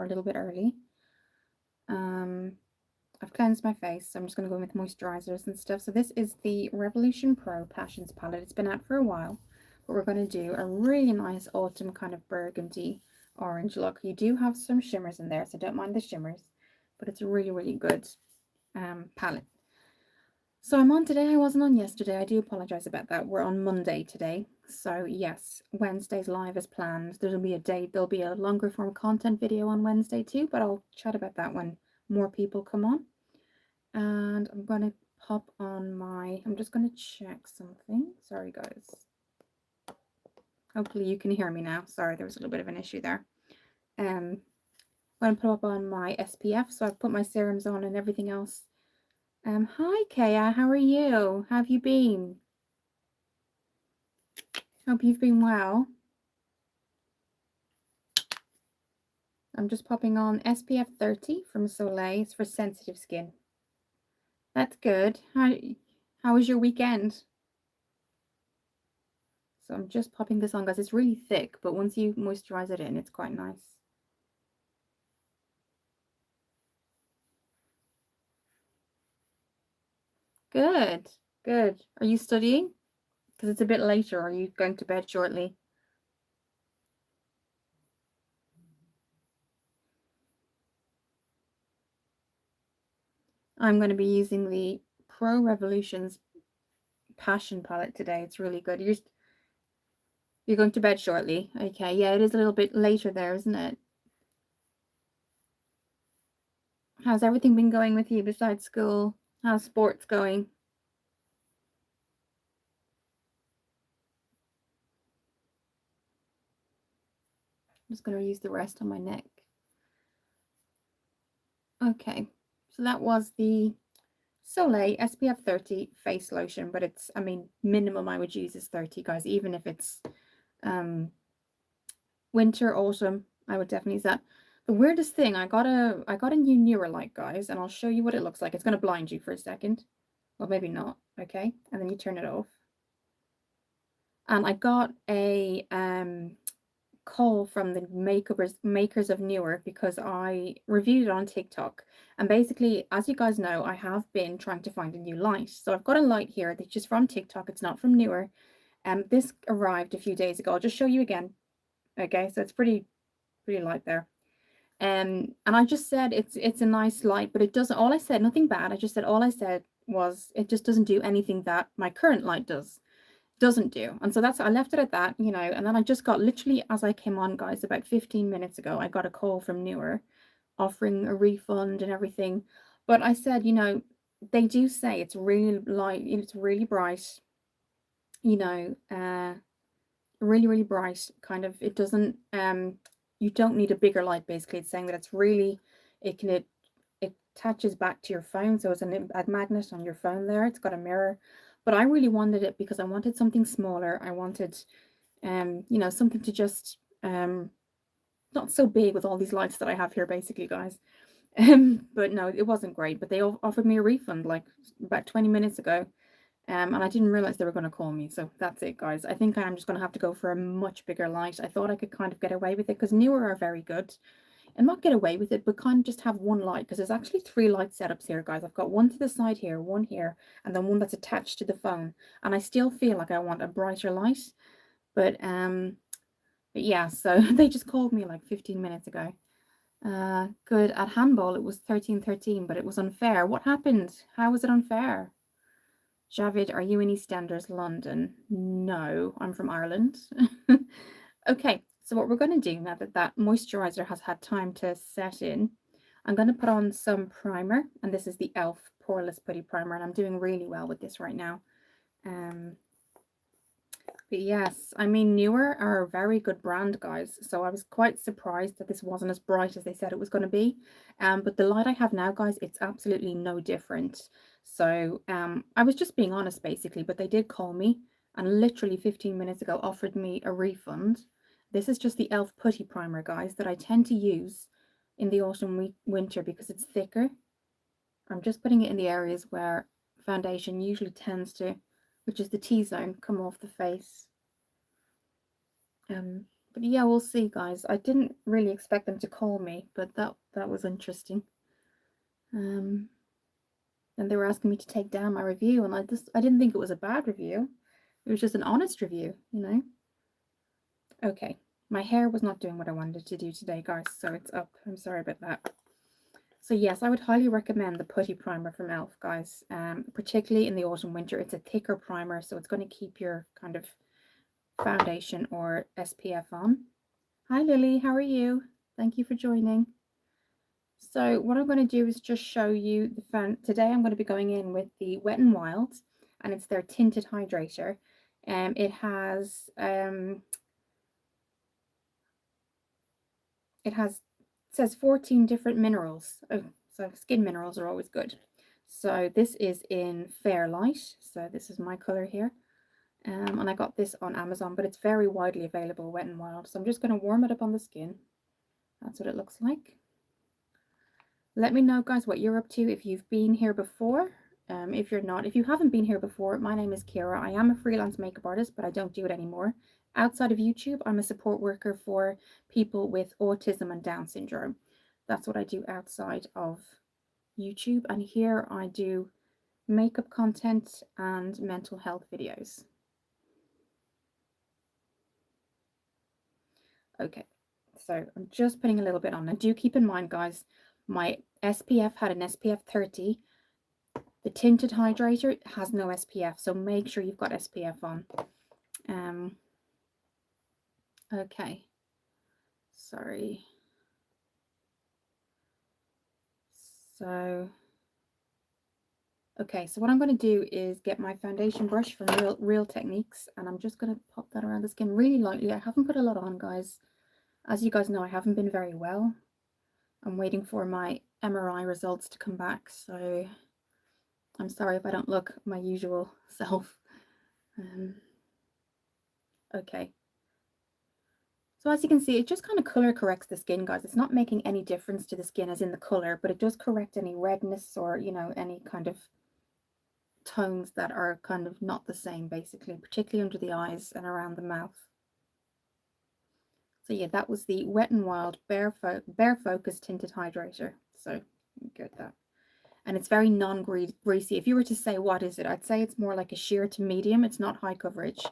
a little bit early. I've cleansed my face, so I'm just going to go in with moisturizers and stuff. So this is the Revolution Pro Passions palette. It's been out for a while, but we're going to do a really nice autumn kind of burgundy orange look. You do have some shimmers in there, so don't mind the shimmers, but it's a really, really good palette. So I'm on today. I wasn't on yesterday. I do apologize about that. We're on Monday today. So yes, Wednesday's live as planned. There'll be a longer form content video on Wednesday too, but I'll chat about that when more people come on. And I'm going to pop on I'm just going to check something. Sorry guys. Hopefully you can hear me now. Sorry, there was a little bit of an issue there. I'm going to put up on my SPF. So I've put my serums on and everything else. Hi Kaya, how are you? How have you been? Hope you've been well. I'm just popping on SPF 30 from Soleil. It's for sensitive skin. That's good. How was your weekend? So I'm just popping this on, guys. It's really thick, but once you moisturize it in, it's quite nice. Good, good. Are you studying? Because it's a bit later. Are you going to bed shortly? I'm going to be using the Pro Revolutions Passion palette today. It's really good. You're going to bed shortly. Okay, yeah, it is a little bit later there, isn't it? How's everything been going with you besides school? How's sports going? I'm just going to use the rest on my neck. Okay, so that was the Soleil SPF 30 face lotion, but it's, I mean, minimum I would use is 30, guys, even if it's winter, autumn, I would definitely use that. The weirdest thing, I got a new Newer light, guys, and I'll show you what it looks like. It's going to blind you for a second. Well, maybe not, okay? And then you turn it off. And I got a call from the makers of Newer because I reviewed it on TikTok. And basically, as you guys know, I have been trying to find a new light. So I've got a light here that's just from TikTok. It's not from Newer. This arrived a few days ago. I'll just show you again. Okay, so it's pretty light there. And I just said it's a nice light, but it doesn't. All I said, nothing bad. I just said all I said was it just doesn't do anything that my current light doesn't do. And so I left it at that, you know. And then I just got, literally as I came on, guys, about 15 minutes ago, I got a call from Newer offering a refund and everything. But I said, you know, they do say it's really light, it's really bright, you know, really, really bright, kind of. It doesn't you don't need a bigger light. Basically, it's saying that it's really, it attaches back to your phone, so it's a magnet on your phone there. It's got a mirror, but I really wanted it because I wanted something smaller. I wanted you know, something to just not so big with all these lights that I have here, basically, guys. But no, it wasn't great. But they offered me a refund like about 20 minutes ago. And I didn't realize they were going to call me. So that's it, guys. I think I'm just going to have to go for a much bigger light. I thought I could kind of get away with it because Newer are very good. And not get away with it, but kind of just have one light, because there's actually 3 light setups here, guys. I've got one to the side here, one here, and then one that's attached to the phone. And I still feel like I want a brighter light. But yeah, so they just called me like 15 minutes ago. Good. At handball, it was 13-13, but it was unfair. What happened? How was it unfair? Javid, are you in EastEnders, London? No, I'm from Ireland. Okay, so what we're going to do now that that moisturizer has had time to set in, I'm going to put on some primer, and this is the e.l.f. Poreless Putty Primer, and I'm doing really well with this right now. But yes, I mean, Newer are a very good brand, guys. So I was quite surprised that this wasn't as bright as they said it was going to be. But the light I have now, guys, it's absolutely no different. So I was just being honest, basically, but they did call me and literally 15 minutes ago offered me a refund. This is just the e.l.f. Putty Primer, guys, that I tend to use in the autumn winter because it's thicker. I'm just putting it in the areas where foundation usually tends to, which is the T-zone, come off the face. But yeah, we'll see, guys. I didn't really expect them to call me, but that was interesting. And they were asking me to take down my review, and I didn't think it was a bad review. It was just an honest review, you know. Okay, my hair was not doing what I wanted to do today, guys, so it's up. I'm sorry about that. So yes, I would highly recommend the putty primer from e.l.f., guys, particularly in the autumn winter. It's a thicker primer, so it's going to keep your kind of foundation or SPF on. Hi Lily, how are you? Thank you for joining. So what I'm going to do is just show you today I'm going to be going in with the Wet n Wild, and it's their tinted hydrator. It says 14 different minerals. Oh, so skin minerals are always good. So this is in Fairlight. So this is my color here. And I got this on Amazon, but it's very widely available, Wet n Wild. So I'm just going to warm it up on the skin. That's what it looks like. Let me know, guys, what you're up to if you've been here before. If you're not, if you haven't been here before, my name is Kira. I am a freelance makeup artist, but I don't do it anymore. Outside of YouTube, I'm a support worker for people with autism and Down syndrome. That's what I do outside of YouTube. And here I do makeup content and mental health videos. Okay, so I'm just putting a little bit on. And do keep in mind, guys, my SPF had an SPF 30. The tinted hydrator has no SPF, so make sure you've got SPF on. Okay, sorry. So, okay, so what I'm going to do is get my foundation brush from Real Techniques, and I'm just going to pop that around the skin really lightly. I haven't put a lot on, guys. As you guys know, I haven't been very well. I'm waiting for my MRI results to come back, so I'm sorry if I don't look my usual self. Okay. So as you can see, it just kind of color corrects the skin, guys. It's not making any difference to the skin as in the color, but it does correct any redness or, you know, any kind of tones that are kind of not the same, basically, particularly under the eyes and around the mouth. So yeah, that was the Wet n Wild Bare Focus Tinted Hydrator. So get that. And it's very non-greasy. If you were to say what is it, I'd say it's more like a sheer to medium. It's not high coverage,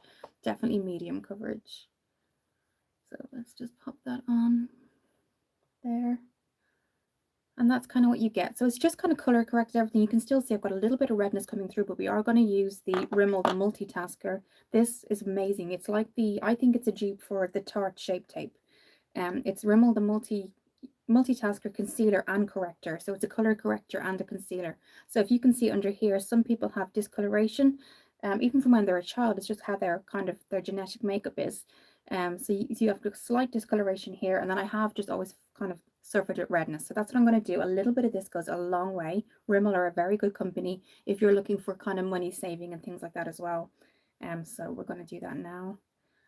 definitely medium coverage. So let's just pop that on there. And that's kind of what you get. So it's just kind of color corrected everything. You can still see I've got a little bit of redness coming through, but we are going to use the Rimmel, the Multitasker. This is amazing. It's like I think it's a dupe for the Tarte Shape Tape. It's Rimmel, the Multitasker Concealer and Corrector. So it's a color corrector and a concealer. So if you can see under here, some people have discoloration. Even from when they're a child, it's just how their genetic makeup is. So you have a slight discoloration here, and then I have just always kind of suffered with redness. So that's what I'm going to do. A little bit of this goes a long way. Rimmel are a very good company if you're looking for kind of money saving and things like that as well. So we're going to do that now.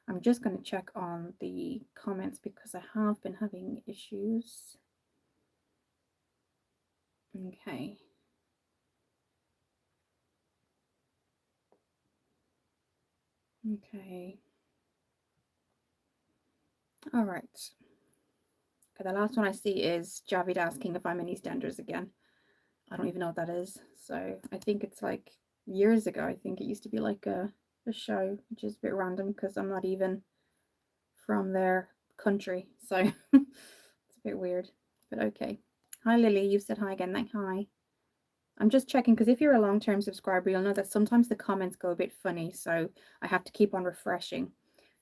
I'm just going to check on the comments because I have been having issues. Okay. Okay. All right. Okay, the last one I see is Javid asking if I'm in EastEnders again. I don't even know what that is. So I think it's like years ago. I think it used to be like a show, which is a bit random because I'm not even from their country. So it's a bit weird, but okay. Hi Lily, you've said hi again. Hi. I'm just checking because if you're a long-term subscriber, you'll know that sometimes the comments go a bit funny. So I have to keep on refreshing.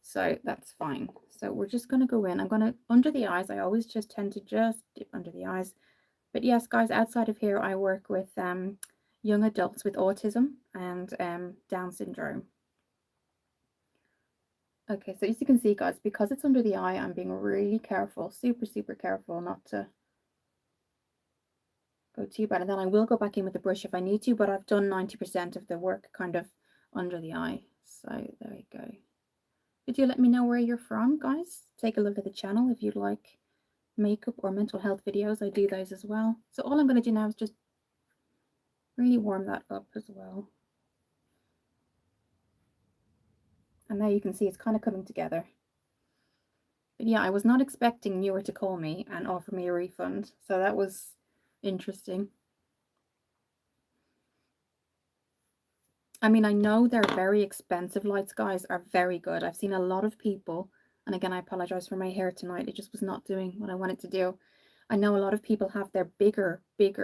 So that's fine. So we're just going to go in. I'm going to, under the eyes, I always just tend to just dip under the eyes. But yes, guys, outside of here, I work with young adults with autism and Down syndrome. Okay, so as you can see, guys, because it's under the eye, I'm being really careful, super, super careful not to go too bad. And then I will go back in with the brush if I need to, but I've done 90% of the work kind of under the eye. So there we go. Could you let me know where you're from, guys? Take a look at the channel if you'd like makeup or mental health videos. I do those as well. So all I'm going to do now is just really warm that up as well. And now you can see it's kind of coming together. But yeah, I was not expecting Newer to call me and offer me a refund. So that was interesting. I mean, I know they're very expensive lights, guys, are very good. I've seen a lot of people, and again, I apologize for my hair tonight. It just was not doing what I wanted to do. I know a lot of people have their bigger,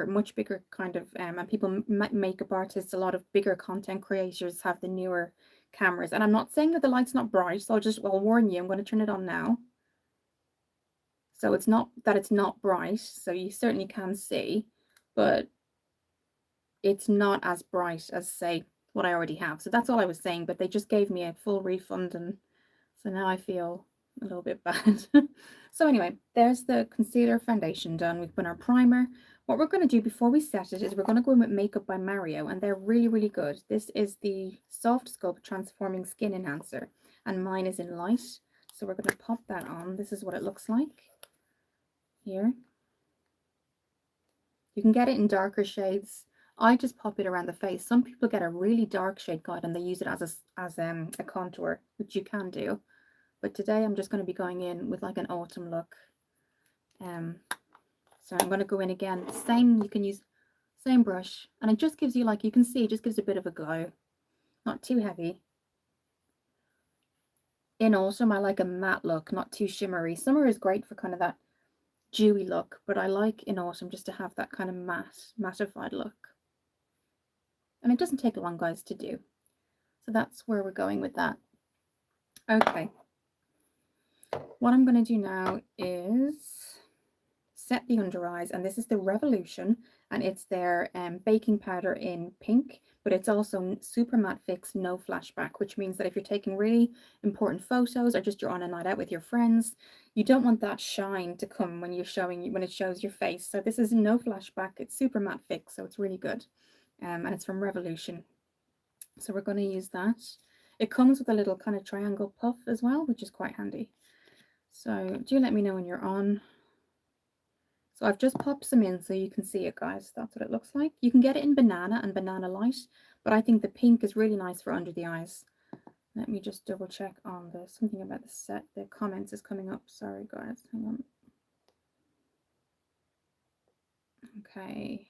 much bigger kind of, and people, makeup artists, a lot of bigger content creators have the newer cameras. And I'm not saying that the light's not bright, so I'll warn you, I'm going to turn it on now. So it's not that it's not bright, so you certainly can see, but it's not as bright as, say, what I already have. So that's all I was saying, but they just gave me a full refund, and so now I feel a little bit bad. So anyway, there's the concealer foundation done. We've put our primer. What we're going to do before we set it is we're going to go in with Makeup by Mario, and they're really, really good. This is the Soft Sculpt Transforming Skin Enhancer, and mine is in light. So we're going to pop that on. This is what it looks like here. You can get it in darker shades. I just pop it around the face. Some people get a really dark shade guide and they use it as a contour, which you can do. But today I'm just going to be going in with like an autumn look. So I'm going to go in again. Same, you can use same brush, and it just gives you, like you can see, it just gives a bit of a glow. Not too heavy. In autumn, I like a matte look, not too shimmery. Summer is great for kind of that dewy look, but I like in autumn just to have that kind of mattified look. And it doesn't take long, guys, to do. So that's where we're going with that. Okay. What I'm going to do now is set the under eyes, and this is the Revolution, and it's their baking powder in pink, but it's also super matte fix, no flashback, which means that if you're taking really important photos or just you're on a night out with your friends, you don't want that shine to come when you're showing, when it shows your face. So this is no flashback, it's super matte fix, so it's really good. And it's from Revolution. So we're going to use that. It comes with a little kind of triangle puff as well, which is quite handy. So do let me know when you're on. So I've just popped some in so you can see it, guys. That's what it looks like. You can get it in Banana and Banana Light, but I think the pink is really nice for under the eyes. Let me just double check on the something about the set. The comments is coming up. Sorry, guys. Hang on. Okay.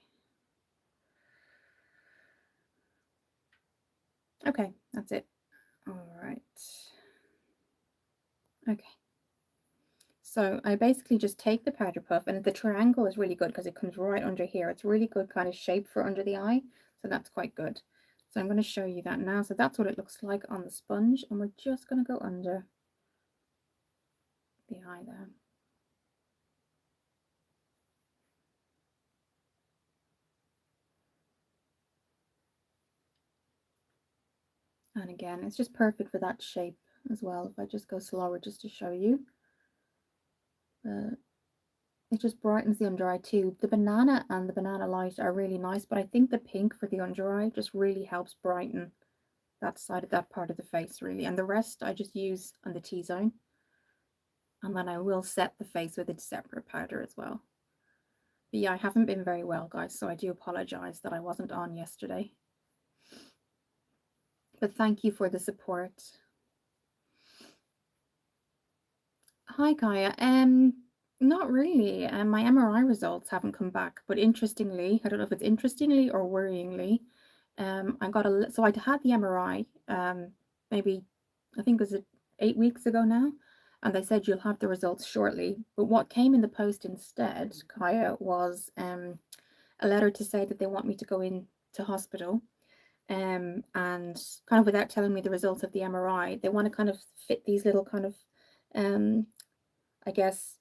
Okay, that's it. All right. Okay. So I basically just take the powder puff, and the triangle is really good because it comes right under here. It's really good kind of shape for under the eye. So that's quite good. So I'm going to show you that now. So that's what it looks like on the sponge. And we're just going to go under the eye there. And again, it's just perfect for that shape as well. If I just go slower just to show you. It just brightens the under eye too. The Banana and the Banana Light are really nice, but I think the pink for the under eye just really helps brighten that side of that part of the face really. And the rest I just use on the T-zone. And then I will set the face with a separate powder as well. But yeah, I haven't been very well, guys, so I do apologize that I wasn't on yesterday. But thank you for the support. Hi, Kaya. Not really. My MRI results haven't come back, but interestingly, I don't know if it's interestingly or worryingly, I got so I had the MRI, maybe, I think it was 8 weeks ago now, and they said you'll have the results shortly. But what came in the post instead, Kaya, was a letter to say that they want me to go in to hospital, and kind of without telling me the results of the MRI, they want to kind of fit these little kind of, I guess,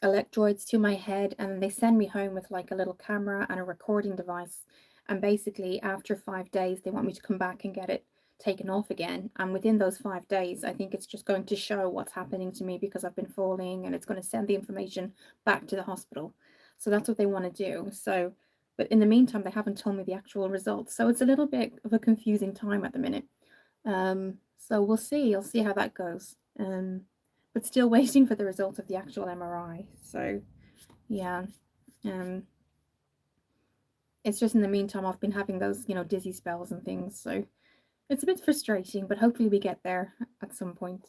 electrodes to my head, and they send me home with like a little camera and a recording device. And basically after 5 days they want me to come back and get it taken off again, and within those 5 days I think it's just going to show what's happening to me because I've been falling, and it's going to send the information back to the hospital. So that's what they want to do. So but in the meantime they haven't told me the actual results, so it's a little bit of a confusing time at the minute. So we'll see. I'll see how that goes. But still waiting for the results of the actual MRI. So yeah, it's just in the meantime I've been having those, you know, dizzy spells and things. So it's a bit frustrating, but hopefully we get there at some point.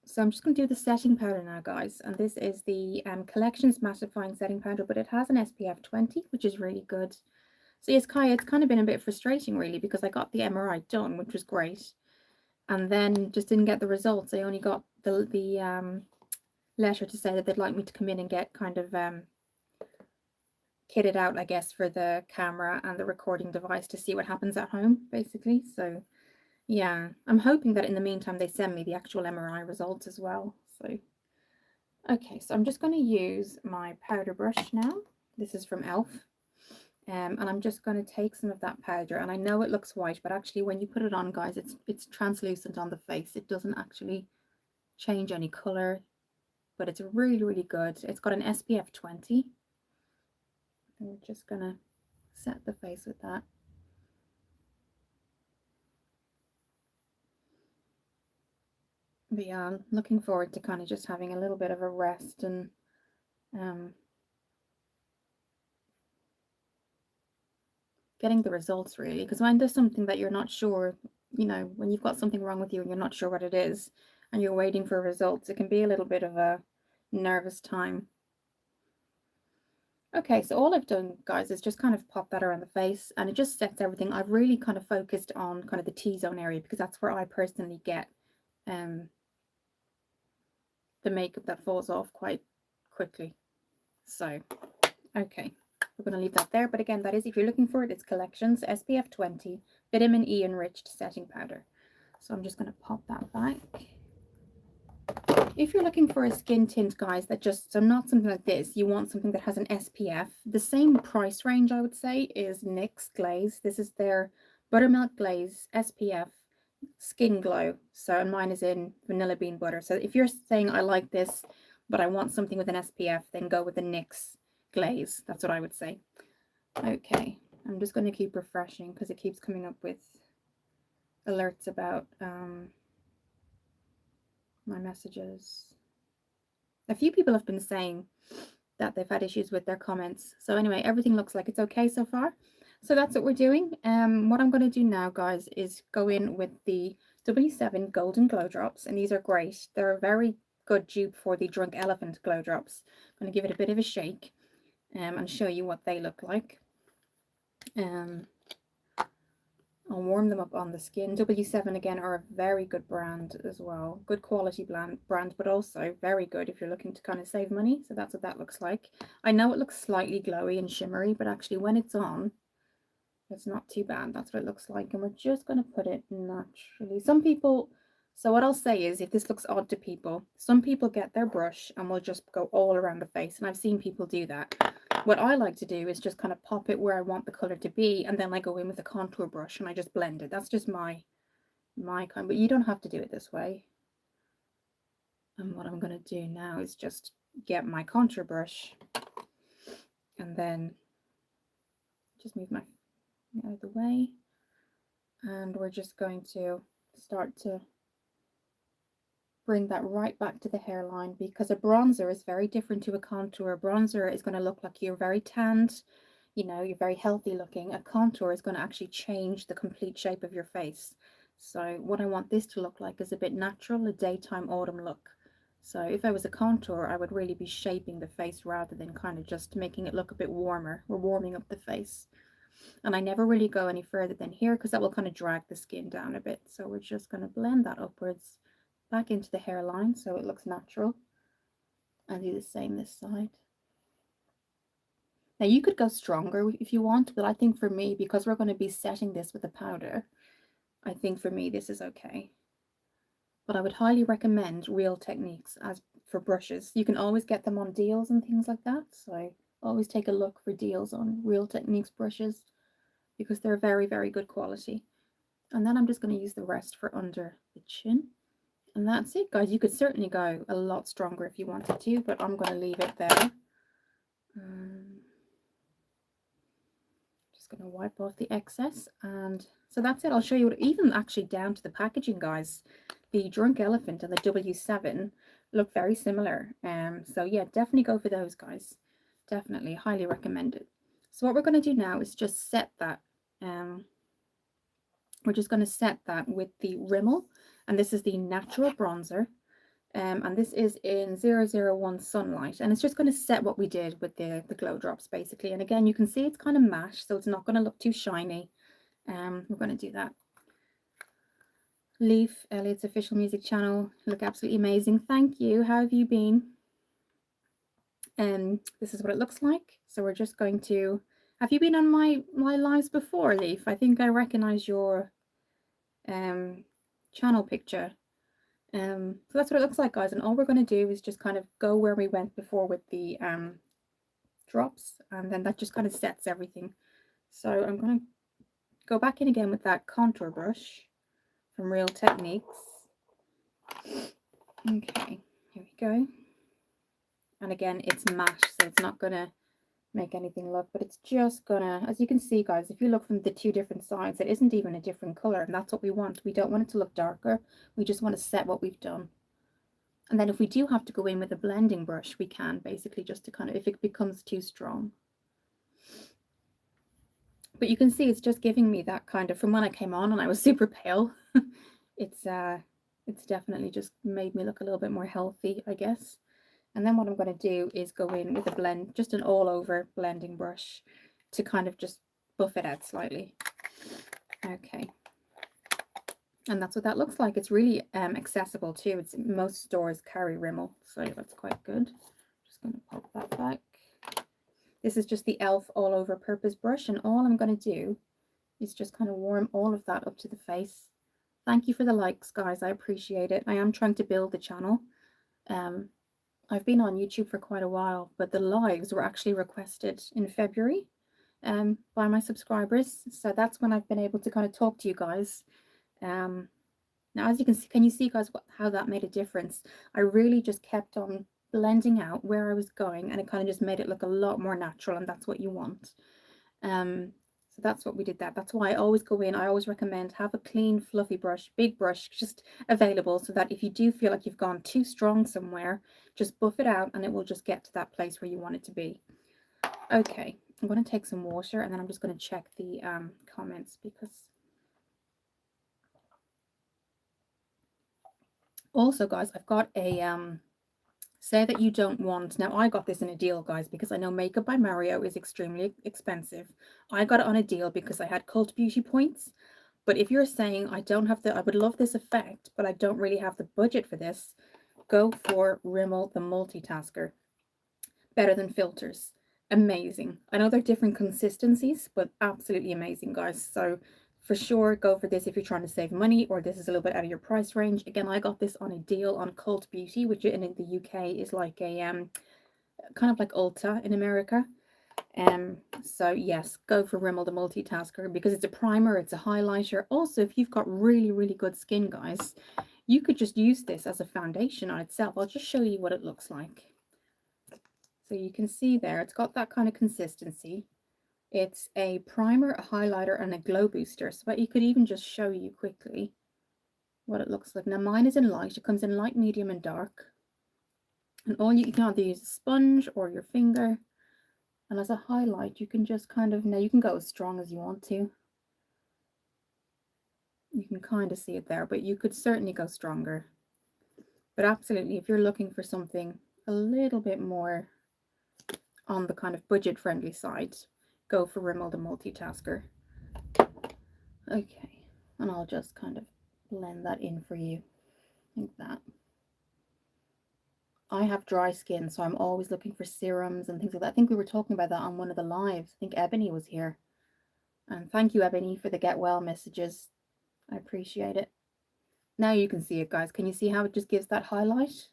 So I'm just going to do the setting powder now, guys. And this is the Collections Mattifying Setting Powder, but it has an SPF 20, which is really good. So yes, Kaya, it's kind of been a bit frustrating, really, because I got the MRI done, which was great. And then just didn't get the results. I only got the letter to say that they'd like me to come in and get kind of kitted out, I guess, for the camera and the recording device to see what happens at home, basically. So yeah, I'm hoping that in the meantime they send me the actual MRI results as well. So okay, so I'm just going to use my powder brush now. This is from e.l.f. And I'm just going to take some of that powder, and I know it looks white, but actually when you put it on, guys, it's translucent on the face. It doesn't actually change any color, but it's really, really good. It's got an SPF 20. And we're just going to set the face with that. But yeah, I'm looking forward to kind of just having a little bit of a rest and getting the results, really, because when there's something that you're not sure, you know, when you've got something wrong with you and you're not sure what it is and you're waiting for results, it can be a little bit of a nervous time. Okay, so all I've done, guys, is just kind of pop that around the face, and it just sets everything. I've really kind of focused on kind of the T-zone area because that's where I personally get the makeup that falls off quite quickly. So okay, we're going to leave that there. But again, that is, if you're looking for it, it's Collections SPF 20 Vitamin E Enriched Setting Powder. So I'm just going to pop that back. If you're looking for a skin tint, guys, that just, so not something like this, you want something that has an SPF, the same price range, I would say, is NYX Glaze. This is their Buttermilk Glaze SPF Skin Glow. So, and mine is in vanilla bean butter. So if you're saying I like this, but I want something with an SPF, then go with the NYX Glaze. That's what I would say. Okay, I'm just going to keep refreshing because it keeps coming up with alerts about my messages. A few people have been saying that they've had issues with their comments. So anyway, everything looks like it's okay so far. So that's what we're doing. What I'm going to do now, guys, is go in with the W7 Golden Glow Drops, and these are great. They're a very good dupe for the Drunk Elephant Glow Drops. I'm going to give it a bit of a shake and show you what they look like. I'll warm them up on the skin. W7 again are a very good brand as well. Good quality brand, but also very good if you're looking to kind of save money. So that's what that looks like. I know it looks slightly glowy and shimmery, but actually when it's on, it's not too bad. That's what it looks like. And we're just going to put it naturally. Some people, so what I'll say is, if this looks odd to people, some people get their brush and will just go all around the face. And I've seen people do that. What I like to do is just kind of pop it where I want the color to be, and then I go in with a contour brush and I just blend it. That's just my kind, but you don't have to do it this way. And what I'm going to do now is just get my contour brush and then just move my out of the way, and we're just going to start to bring that right back to the hairline, because a bronzer is very different to a contour. A bronzer is going to look like you're very tanned, you know, you're very healthy looking. A contour is going to actually change the complete shape of your face. So what I want this to look like is a bit natural, a daytime autumn look. So if I was a contour, I would really be shaping the face rather than kind of just making it look a bit warmer. We're warming up the face. And I never really go any further than here because that will kind of drag the skin down a bit. So we're just going to blend that upwards back into the hairline so it looks natural, and do the same this side. Now you could go stronger if you want, but I think for me, because we're going to be setting this with a powder, I think for me this is okay. But I would highly recommend Real Techniques as for brushes. You can always get them on deals and things like that, so always take a look for deals on Real Techniques brushes because they're very, very good quality. And then I'm just going to use the rest for under the chin. And that's it, guys. You could certainly go a lot stronger if you wanted to, but I'm going to leave it there. Just going to wipe off the excess, and so that's it. I'll show you even actually down to the packaging, guys. The Drunk Elephant and the W7 look very similar. So yeah, definitely go for those, guys. Definitely, highly recommend it. So what we're going to do now is just set that. We're just going to set that with the Rimmel, and this is the Natural Bronzer. And this is in 001 Sunlight, and it's just going to set what we did with the glow drops basically. And again, you can see it's kind of matte, so it's not going to look too shiny. We're going to do that. Leaf, Elliot's official music channel, look absolutely amazing. Thank you. How have you been? This is what it looks like. So we're just going to, have you been on my lives before, Leaf? I think I recognize your channel picture. So that's what it looks like, guys, and all we're going to do is just kind of go where we went before with the drops, and then that just kind of sets everything. So I'm going to go back in again with that contour brush from Real Techniques. Okay, here we go. And again, it's matte, so it's not going to make anything look, but it's just gonna, as you can see, guys, if you look from the two different sides, it isn't even a different color, and that's what we want. We don't want it to look darker, we just want to set what we've done. And then if we do have to go in with a blending brush, we can, basically, just to kind of, if it becomes too strong. But you can see it's just giving me that kind of, from when I came on and I was super pale, it's definitely just made me look a little bit more healthy, I guess. And then what I'm going to do is go in with a blend, just an all over blending brush, to kind of just buff it out slightly. Okay. And that's what that looks like. It's really accessible too. It's, most stores carry Rimmel, so that's quite good. Just going to pop that back. This is just the e.l.f. all over purpose brush, and all I'm going to do is just kind of warm all of that up to the face. Thank you for the likes, guys. I appreciate it. I am trying to build the channel. I've been on YouTube for quite a while, but the lives were actually requested in February by my subscribers. So that's when I've been able to kind of talk to you guys. Now, as you can you see, guys, how that made a difference? I really just kept on blending out where I was going, and it kind of just made it look a lot more natural, and that's what you want. So that's what we did. That's why I always go in, I always recommend have a clean, fluffy brush, big brush, just available, so that if you do feel like you've gone too strong somewhere, just buff it out and it will just get to that place where you want it to be. Okay, I'm going to take some water, and then I'm just going to check the comments, because also, guys, I've got a say that you don't want, now I got this in a deal, guys, because I know Makeup by Mario is extremely expensive. I got it on a deal because I had Cult Beauty points. But if you're saying I don't have I would love this effect, but I don't really have the budget for this, go for Rimmel the Multitasker. Better than filters. Amazing. I know they're different consistencies, but absolutely amazing, guys. So for sure, go for this if you're trying to save money, or this is a little bit out of your price range. Again, I got this on a deal on Cult Beauty, which in the UK is like a kind of like Ulta in America. So yes, go for Rimmel the Multitasker, because it's a primer, it's a highlighter. Also, if you've got really, really good skin, guys, you could just use this as a foundation on itself. I'll just show you what it looks like. So you can see there, it's got that kind of consistency. It's a primer, a highlighter, and a glow booster. So but you could even just show you quickly what it looks like. Now mine is in light. It comes in light, medium, and dark. And all you can either use a sponge or your finger. And as a highlight, you can just kind of, now you can go as strong as you want to. You can kind of see it there, but you could certainly go stronger. But absolutely, if you're looking for something a little bit more on the kind of budget friendly side, go for Rimmel the Multitasker. Okay, and I'll just kind of blend that in for you like that. I have dry skin, so I'm always looking for serums and things like that. I think we were talking about that on one of the lives. I think Ebony was here. And thank you, Ebony, for the get well messages. I appreciate it. Now you can see it, guys. Can you see how it just gives that highlight?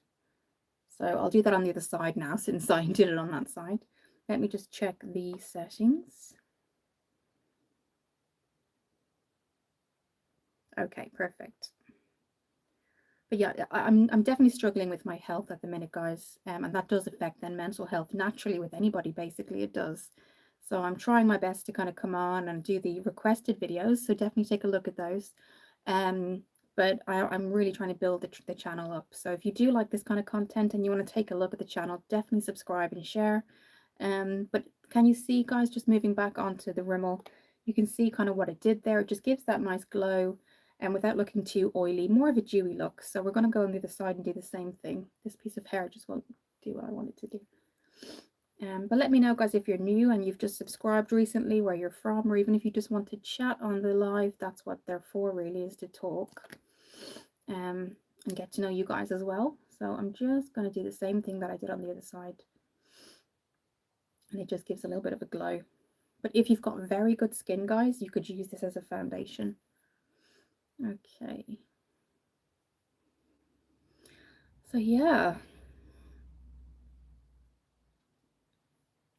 So I'll do that on the other side now, since I did it on that side. Let me just check the settings. Okay, perfect. But yeah, I'm definitely struggling with my health at the minute, guys, and that does affect then mental health naturally with anybody. Basically, it does. So I'm trying my best to kind of come on and do the requested videos. So definitely take a look at those. But I'm really trying to build the channel up. So if you do like this kind of content and you want to take a look at the channel, definitely subscribe and share. But can you see, guys, just moving back onto the Rimmel, you can see kind of what it did there. It just gives that nice glow. and without looking too oily, more of a dewy look. So we're going to go on the other side and do the same thing. This piece of hair just won't do what I want it to do. But let me know, guys, if you're new and you've just subscribed recently, where you're from, or even if you just want to chat on the live. That's what they're for, really, is to talk and get to know you guys as well. So I'm just going to do the same thing that I did on the other side, and it just gives a little bit of a glow. But if you've got very good skin, guys, you could use this as a foundation. Okay. So yeah,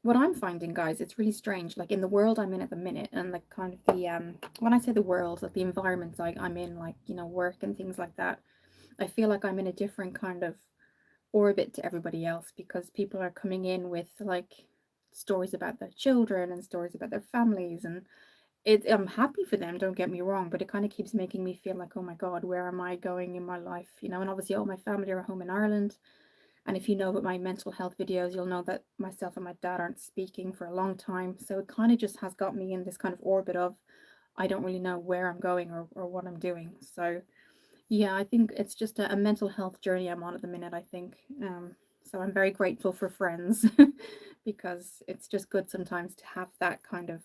what I'm finding, guys, it's really strange. Like in the world I'm in at the minute, and like kind of the when I say the world, like the environments I'm in, like, you know, work and things like that, I feel like I'm in a different kind of orbit to everybody else, because people are coming in with like stories about their children and stories about their families, and I'm happy for them, don't get me wrong, but it kind of keeps making me feel like, oh my God, where am I going in my life? You know, and obviously all my family are home in Ireland. And if you know about my mental health videos, you'll know that myself and my dad aren't speaking for a long time. So it kind of just has got me in this kind of orbit of, I don't really know where I'm going or what I'm doing. So yeah, I think it's just a mental health journey I'm on at the minute, I think. So I'm very grateful for friends because it's just good sometimes to have that kind of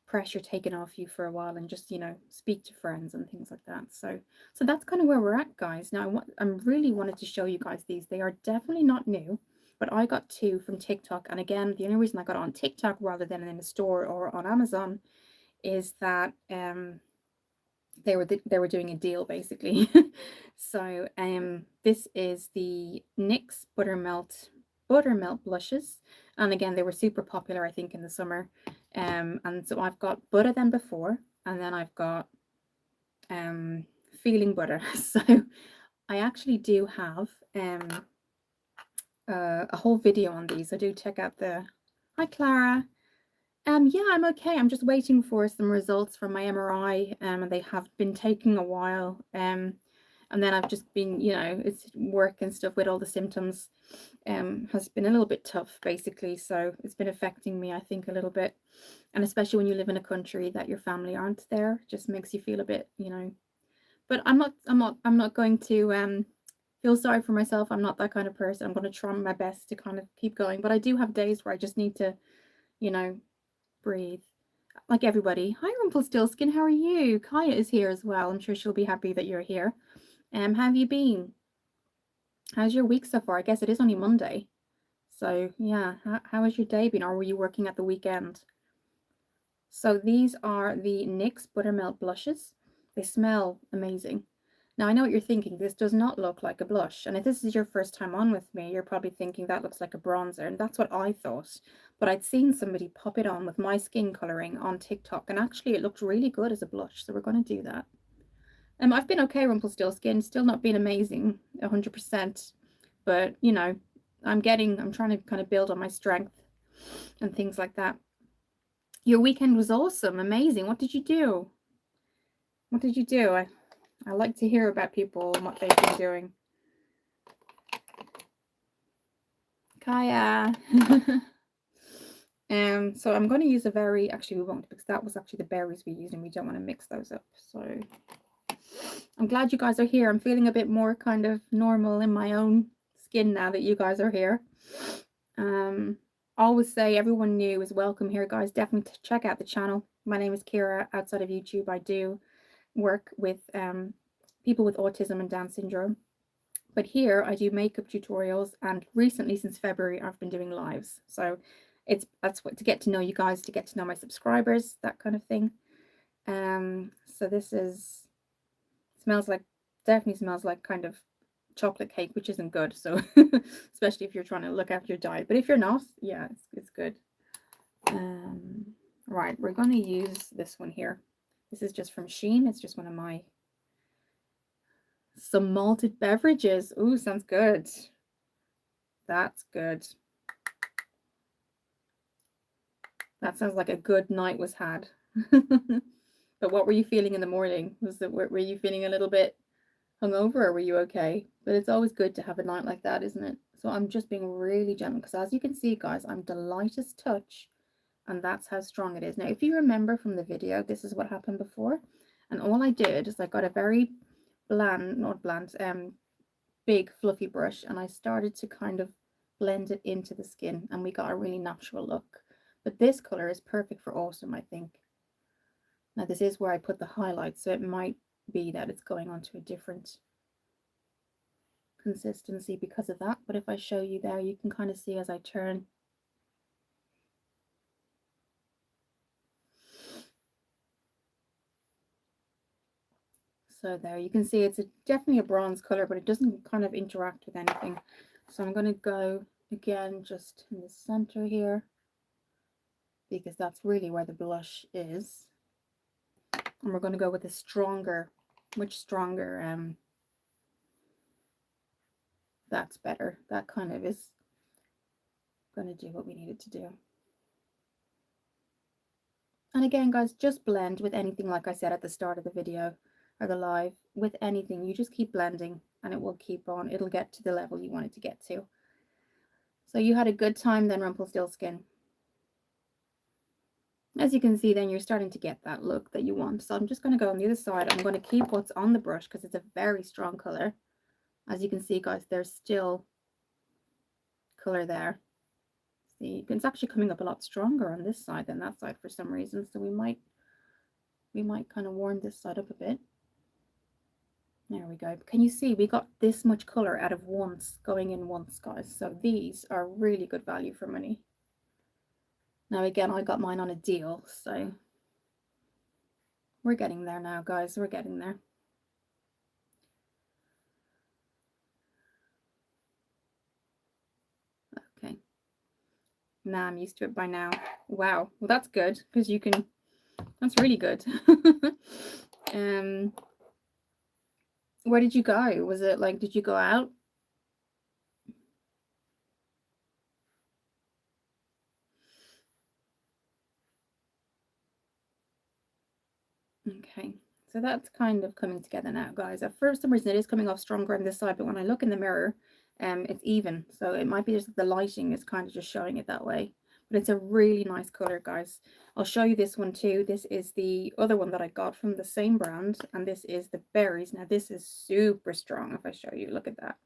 pressure taken off you for a while and just, you know, speak to friends and things like that. So that's kind of where we're at, guys. Now I'm really wanted to show you guys these. They are definitely not new, but I got 2 from TikTok. And again, the only reason I got it on TikTok rather than in a store or on Amazon is that they were doing a deal, basically. So this is the NYX Buttermelt blushes, and again, they were super popular, I think, in the summer. And so I've got Butter Than Before, and then I've got Feeling Butter. So I actually do have a whole video on these. I do check out the... Hi, Clara. Yeah, I'm okay. I'm just waiting for some results from my MRI, and they have been taking a while. And then I've just been, you know, it's work and stuff with all the symptoms, has been a little bit tough, basically. So it's been affecting me, I think, a little bit. And especially when you live in a country that your family aren't there, just makes you feel a bit, you know. But I'm not going to feel sorry for myself. I'm not that kind of person. I'm going to try my best to kind of keep going. But I do have days where I just need to, you know, breathe like everybody. Hi, Rumpelstiltskin, how are you? Kaya is here as well. I'm sure she'll be happy that you're here. How have you been? How's your week so far? I guess it is only Monday. So yeah, how has your day been? Or were you working at the weekend? So these are the NYX Buttermelt blushes. They smell amazing. Now I know what you're thinking. This does not look like a blush. And if this is your first time on with me, you're probably thinking that looks like a bronzer. And that's what I thought. But I'd seen somebody pop it on with my skin coloring on TikTok. And actually it looked really good as a blush. So we're going to do that. I've been okay, Rumpelstiltskin. Still not been amazing, 100%. But, you know, I'm trying to kind of build on my strength and things like that. Your weekend was awesome. Amazing. What did you do? What did you do? I like to hear about people and what they've been doing. Kaya. So I'm going to use actually we won't, because that was actually the berries we used and we don't want to mix those up. So I'm glad you guys are here. I'm feeling a bit more kind of normal in my own skin now that you guys are here. Always say everyone new is welcome here, guys. Definitely check out the channel. My name is Kira. Outside of YouTube, I do work with people with autism and Down syndrome. But here I do makeup tutorials, and recently, since February, I've been doing lives. So that's what, to get to know you guys, to get to know my subscribers, that kind of thing. So this definitely smells like kind of chocolate cake, which isn't good. So especially if you're trying to look after your diet, but if you're not, yeah, it's good. Right, we're going to use this one here. This is just from Shein. It's just one of my some malted beverages. Ooh, sounds good. That's good. That sounds like a good night was had. But what were you feeling in the morning? Were you feeling a little bit hungover, or were you okay? But it's always good to have a night like that, isn't it? So I'm just being really gentle, because as you can see, guys, I'm the lightest touch, and that's how strong it is. Now, if you remember from the video, this is what happened before. And all I did is I got a very big fluffy brush, and I started to kind of blend it into the skin, and we got a really natural look. But this color is perfect for autumn, I think. Now this is where I put the highlights, so it might be that it's going on to a different consistency because of that. But if I show you there, you can kind of see as I turn. So there you can see it's definitely a bronze color, but it doesn't kind of interact with anything. So I'm going to go again just in the center here, because that's really where the blush is. And we're going to go with a stronger, much stronger, that's better. That kind of is going to do what we need it to do. And again, guys, just blend with anything, like I said at the start of the video or the live, with anything. You just keep blending and it will keep on. It'll get to the level you want it to get to. So you had a good time then, Rumpelstiltskin. As you can see, then you're starting to get that look that you want. So I'm just going to go on the other side. I'm going to keep what's on the brush because it's a very strong color. As you can see, guys, there's still color there. See, it's actually coming up a lot stronger on this side than that side for some reason. So we might kind of warm this side up a bit. There we go. Can you see we got this much color out of once, going in once, guys? So these are really good value for money. Now again, I got mine on a deal, so we're getting there now, guys. We're getting there. Okay. Now I'm used to it by now. Wow. Well, that's good because you can. That's really good. Where did you go? Was it like, did you go out? Okay, so that's kind of coming together now, guys. For some reason, it is coming off stronger on this side, but when I look in the mirror, it's even. So it might be just the lighting is kind of just showing it that way. But it's a really nice color, guys. I'll show you this one too. This is the other one that I got from the same brand, and this is the berries. Now this is super strong. If I show you, look at that.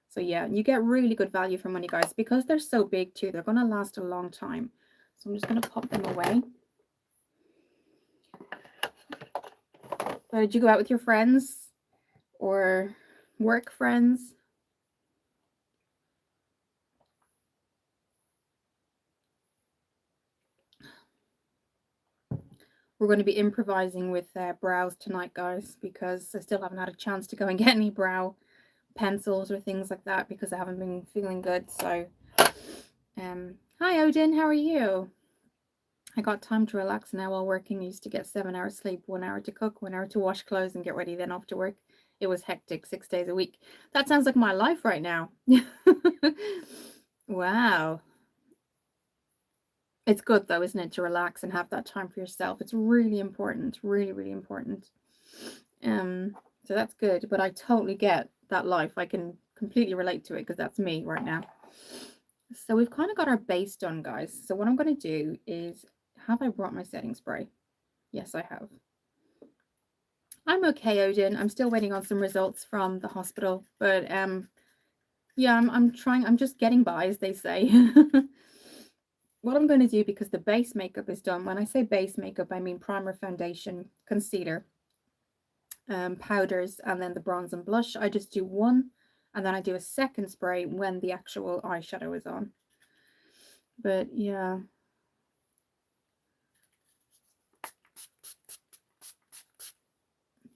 So yeah, you get really good value for money, guys, because they're so big too. They're going to last a long time. So I'm just going to pop them away. So did you go out with your friends or work friends? We're going to be improvising with brows tonight, guys, because I still haven't had a chance to go and get any brow pencils or things like that because I haven't been feeling good. So, hi Odin, how are you? I got time to relax now while working. I used to get 7 hours sleep, 1 hour to cook, 1 hour to wash clothes and get ready, then off to work. It was hectic, 6 days a week. That sounds like my life right now. Wow. It's good though, isn't it, to relax and have that time for yourself. It's really important, really, really important. So that's good, but I totally get that life. I can completely relate to it because that's me right now. So we've kind of got our base done, guys. So what I'm going to do is, have I brought my setting spray? Yes, I have. I'm okay, Odin. I'm still waiting on some results from the hospital, but yeah, I'm trying. I'm just getting by, as they say. What I'm going to do, because the base makeup is done, when I say base makeup, I mean primer, foundation, concealer, powders, and then the bronze and blush. I just do one, and then I do a second spray when the actual eyeshadow is on. But yeah.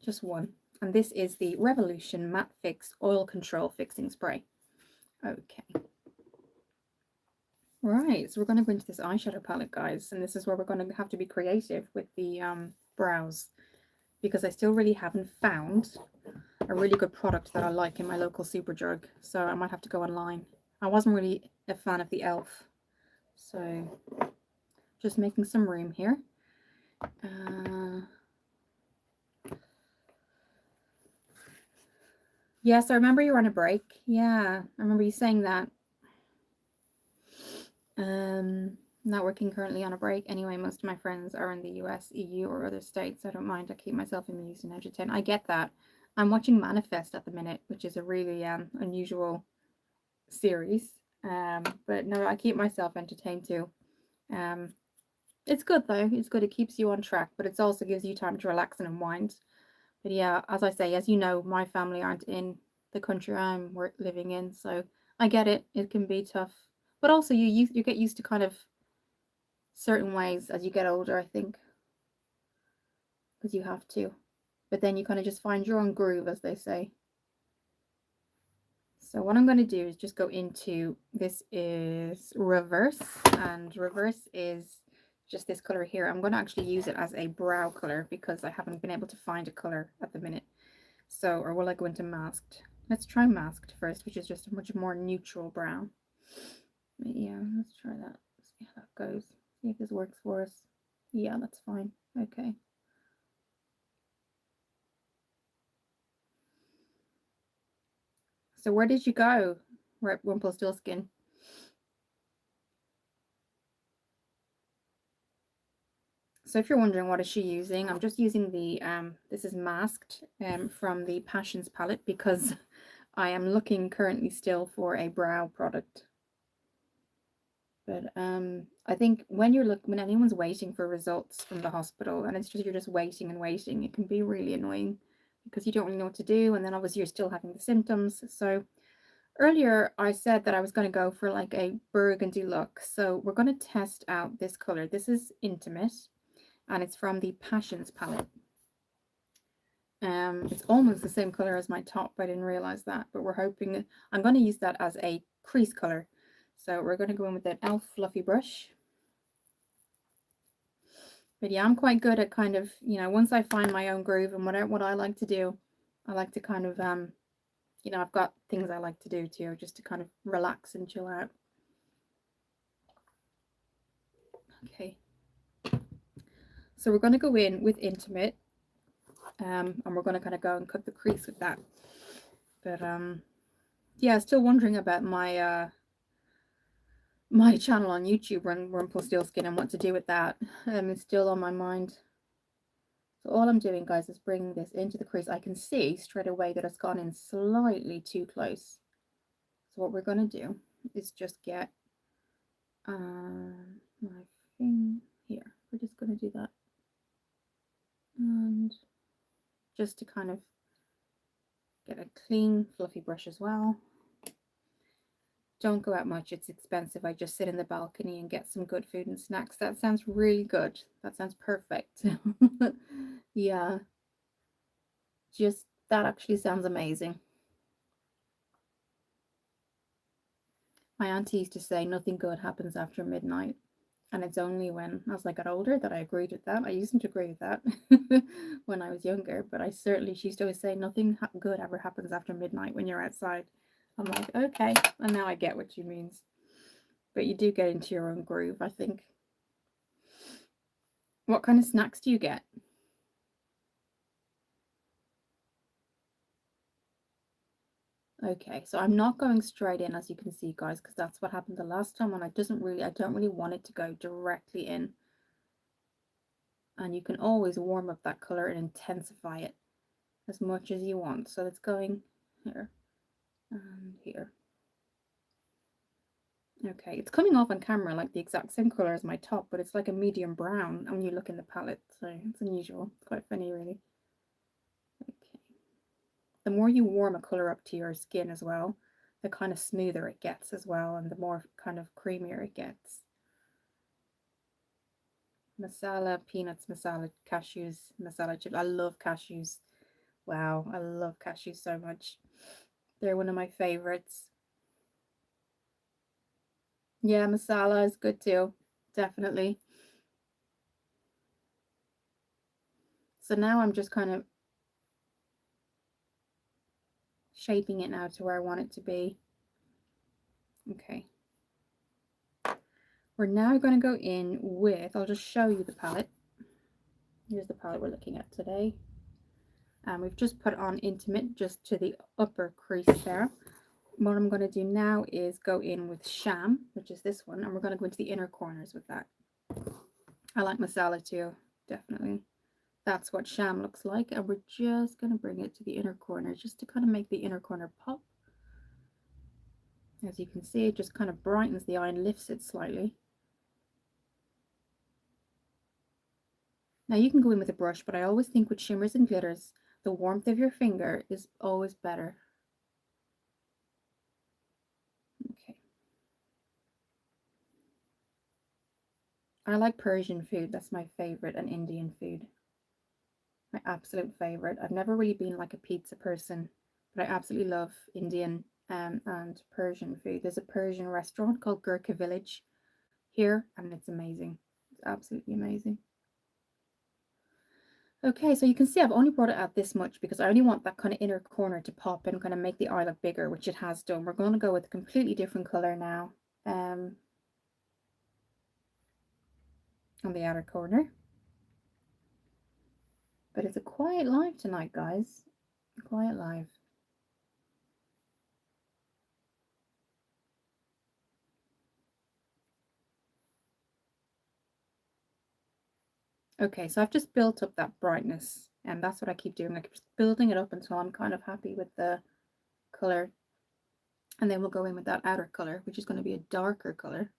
Just one. And this is the Revolution Matte Fix Oil Control Fixing Spray. Okay. Right, so we're going to go into this eyeshadow palette, guys, and this is where we're going to have to be creative with the brows, because I still really haven't found a really good product that I like in my local Superdrug, so I might have to go online. I wasn't really a fan of the e.l.f., so just making some room here. Yes, I remember you were on a break. Yeah, I remember you saying that. not working currently on a break. Anyway, most of my friends are in the US, EU, or other states. I don't mind. I keep myself amused and entertained. I get that. I'm watching Manifest at the minute, which is a really unusual series. But no, I keep myself entertained too. Um, it's good though. It's good. It keeps you on track, but it also gives you time to relax and unwind. But yeah, as I say, as you know, my family aren't in the country I'm living in, so I get it. It can be tough, but also you get used to kind of certain ways as you get older, I think, because you have to. But then you kind of just find your own groove, as they say. So what I'm going to do is just go into, this is reverse, and reverse is just this color here. I'm going to actually use it as a brow color because I haven't been able to find a color at the minute. So, or will I go into masked? Let's try masked first, which is just a much more neutral brown. But yeah, let's try that. See how that goes. See if this works for us. Yeah, that's fine. Okay. So where did you go, Rumpelstiltskin? So if you're wondering what is she using, I'm just using the this is masked from the Passions palette because I am looking currently still for a brow product. But I think when when anyone's waiting for results from the hospital and it's just you're just waiting and waiting, it can be really annoying because you don't really know what to do, and then obviously you're still having the symptoms. So earlier I said that I was going to go for like a burgundy look. So we're going to test out this color. This is Intimate and it's from the Passions palette. It's almost the same color as my top. I didn't realize that, but we're hoping I'm going to use that as a crease color. So we're going to go in with that e.l.f. fluffy brush. But yeah, I'm quite good at kind of, once I find my own groove and what I like to do, I like to kind of, I've got things I like to do too, just to kind of relax and chill out. Okay. So we're going to go in with Intimate, and we're going to kind of go and cut the crease with that. But yeah, still wondering about my my channel on YouTube, Rumpelstiltskin, and what to do with that. It's still on my mind. So all I'm doing, guys, is bringing this into the crease. I can see straight away that it's gone in slightly too close. So what we're going to do is just get my thing here. We're just going to do that. And just to kind of get a clean, fluffy brush as well. Don't go out much, it's expensive. I just sit in the balcony and get some good food and snacks. That sounds really good. That sounds perfect. Yeah, just that actually sounds amazing. My auntie used to say nothing good happens after midnight. And it's only when, as I got older, that I agreed with that. I used to agree with that when I was younger, but she used to always say nothing good ever happens after midnight when you're outside. I'm like, okay, and now I get what she means. But you do get into your own groove, I think. What kind of snacks do you get? Okay, so I'm not going straight in, as you can see, guys, because that's what happened the last time, and I don't really want it to go directly in. And you can always warm up that color and intensify it as much as you want. So it's going here and here. Okay, it's coming off on camera like the exact same color as my top, but it's like a medium brown when you look in the palette, so it's unusual. It's quite funny, really. Okay. The more you warm a color up to your skin as well, the kind of smoother it gets as well, and the more kind of creamier it gets. Masala, peanuts, masala, cashews, masala chips. I love cashews. Wow, I love cashews so much. They're one of my favorites. Yeah, masala is good too. Definitely. So now I'm just kind of shaping it now to where I want it to be. Okay. We're now going to go in with, I'll just show you the palette. Here's the palette we're looking at today. And we've just put on Intimate just to the upper crease there. what I'm going to do now is go in with Sham, which is this one, and we're going to go into the inner corners with that. I like Masala too, definitely. That's what Sham looks like, and we're just going to bring it to the inner corner just to kind of make the inner corner pop. As you can see, it just kind of brightens the eye and lifts it slightly. Now you can go in with a brush, but I always think with shimmers and glitters, the warmth of your finger is always better. Okay. I like Persian food. That's my favorite, and Indian food. My absolute favorite. I've never really been like a pizza person, but I absolutely love Indian and Persian food. There's a Persian restaurant called Gurkha Village here, and it's amazing. It's absolutely amazing. Okay, so you can see I've only brought it out this much because I only want that kind of inner corner to pop and kind of make the eye look bigger, which it has done. We're going to go with a completely different color now on the outer corner. But it's a quiet live tonight, guys. Quiet live. Okay, so I've just built up that brightness, and that's what I keep doing. I keep building it up until I'm kind of happy with the color. And then we'll go in with that outer color, which is going to be a darker color.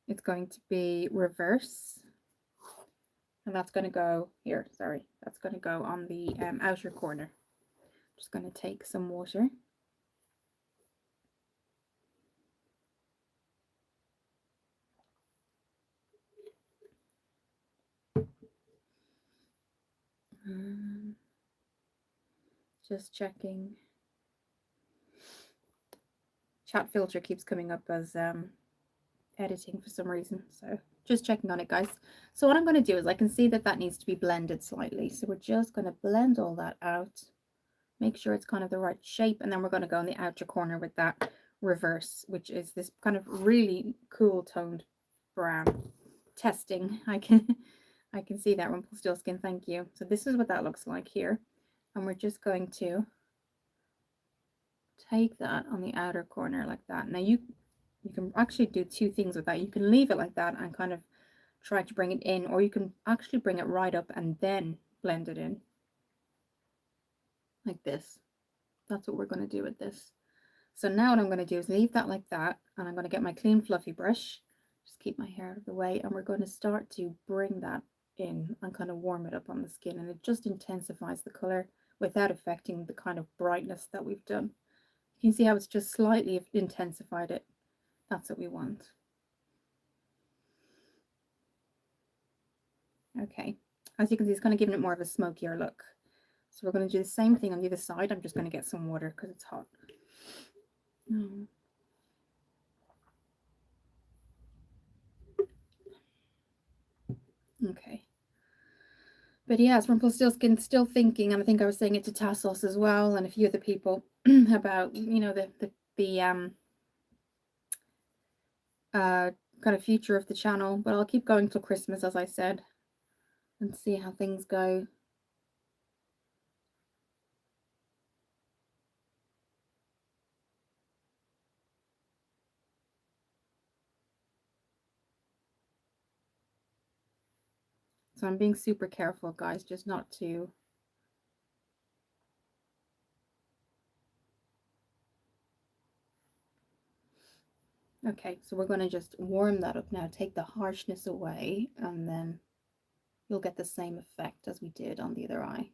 It's going to be Reverse. And that's going to go here, sorry. That's going to go on the outer corner. Just going to take some water. Just checking. Chat filter keeps coming up as editing for some reason, so just checking on it, guys. So what I'm going to do is I can see that that needs to be blended slightly, so we're just going to blend all that out, make sure it's kind of the right shape, and then we're going to go in the outer corner with that Reverse, which is this kind of really cool toned brown. Testing, I can see that, Rumpelstiltskin, thank you. So this is what that looks like here, and we're just going to take that on the outer corner like that. Now you can actually do two things with that. You can leave it like that and kind of try to bring it in, or you can actually bring it right up and then blend it in like this. That's what we're going to do with this. So now what I'm going to do is leave that like that, and I'm going to get my clean fluffy brush, just keep my hair out of the way, and we're going to start to bring that in and kind of warm it up on the skin, and it just intensifies the color without affecting the kind of brightness that we've done. You can see how it's just slightly intensified it. That's what we want. Okay, as you can see, it's kind of giving it more of a smokier look. So we're going to do the same thing on the other side. I'm just going to get some water because it's hot. Okay. But yeah, as Rumpelstiltskin still thinking, and I think I was saying it to Tassos as well, and a few other people about, you know, the kind of future of the channel. But I'll keep going till Christmas, as I said, and see how things go. So I'm being super careful, guys, just not to. Okay, so we're going to just warm that up now, take the harshness away, and then you'll get the same effect as we did on the other eye.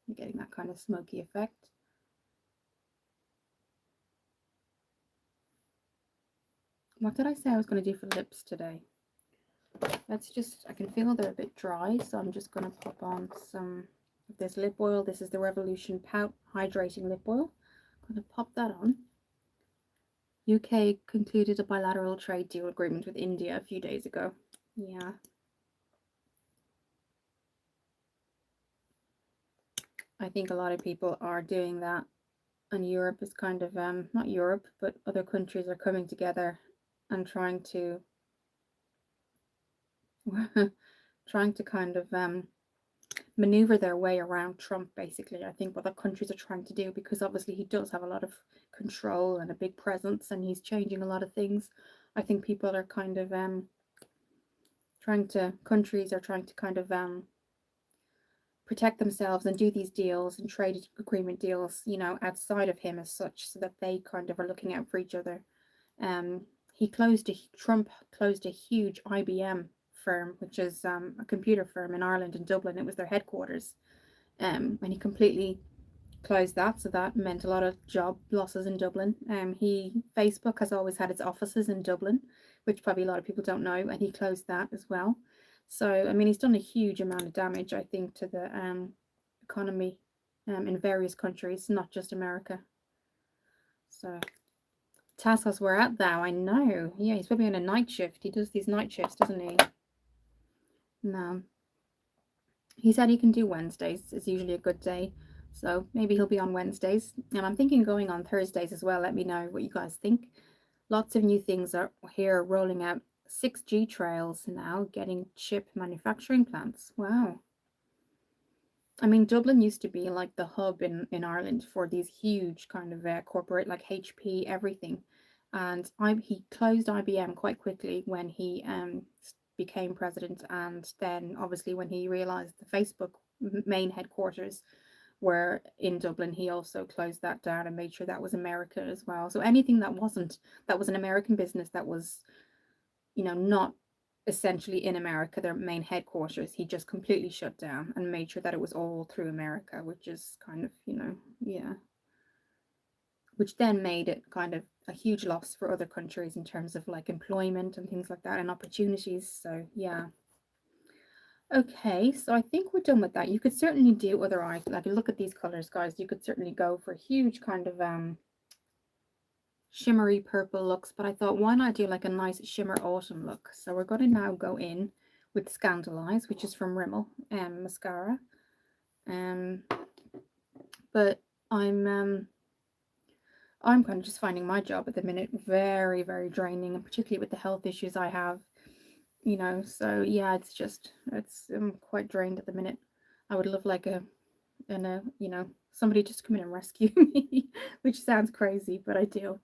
You're getting that kind of smoky effect. What did I say I was going to do for lips today? Let's just, I can feel they're a bit dry, so I'm just going to pop on some of this lip oil. This is the Revolution Pout Hydrating Lip Oil. I'm going to pop that on. UK concluded a bilateral trade deal agreement with India a few days ago. Yeah. I think a lot of people are doing that, and Europe is kind of, not Europe, but other countries are coming together and trying to kind of maneuver their way around Trump, basically. I think what the countries are trying to do, because obviously he does have a lot of control and a big presence and he's changing a lot of things. I think people are kind of countries are trying to kind of protect themselves and do these deals and trade agreement deals, you know, outside of him as such, so that they kind of are looking out for each other. Um, Trump closed a huge IBM firm, which is a computer firm in Ireland, in Dublin. It was their headquarters, and he completely closed that. So that meant a lot of job losses in Dublin. Facebook has always had its offices in Dublin, which probably a lot of people don't know, and he closed that as well. So I mean, he's done a huge amount of damage, I think, to the economy in various countries, not just America. So Tassos, we're at thou. I know. Yeah, he's probably on a night shift. He does these night shifts, doesn't he? No. He said he can do Wednesdays. It's usually a good day. So maybe he'll be on Wednesdays. And I'm thinking going on Thursdays as well. Let me know what you guys think. Lots of new things are here rolling out. 6G trails now getting chip manufacturing plants. Wow. I mean, Dublin used to be like the hub in Ireland for these huge kind of corporate, like HP, everything. And he closed IBM quite quickly when he became president. And then obviously when he realized the Facebook main headquarters were in Dublin, he also closed that down and made sure that was America as well. So anything that was an American business that was, you know, not essentially in America, their main headquarters, he just completely shut down and made sure that it was all through America, which is kind of, you know, yeah. Which then made it kind of a huge loss for other countries in terms of like employment and things like that and opportunities. So yeah. Okay, so I think we're done with that. You could certainly do other eyes. Like look at these colors, guys. You could certainly go for a huge kind of shimmery purple looks, but I thought why not do like a nice shimmer autumn look. So we're going to now go in with Scandaleyes, which is from Rimmel mascara. But I'm kind of just finding my job at the minute very, very draining, and particularly with the health issues I have, you know. So yeah, I'm quite drained at the minute. I would love like you know, somebody just come in and rescue me, which sounds crazy, but I do.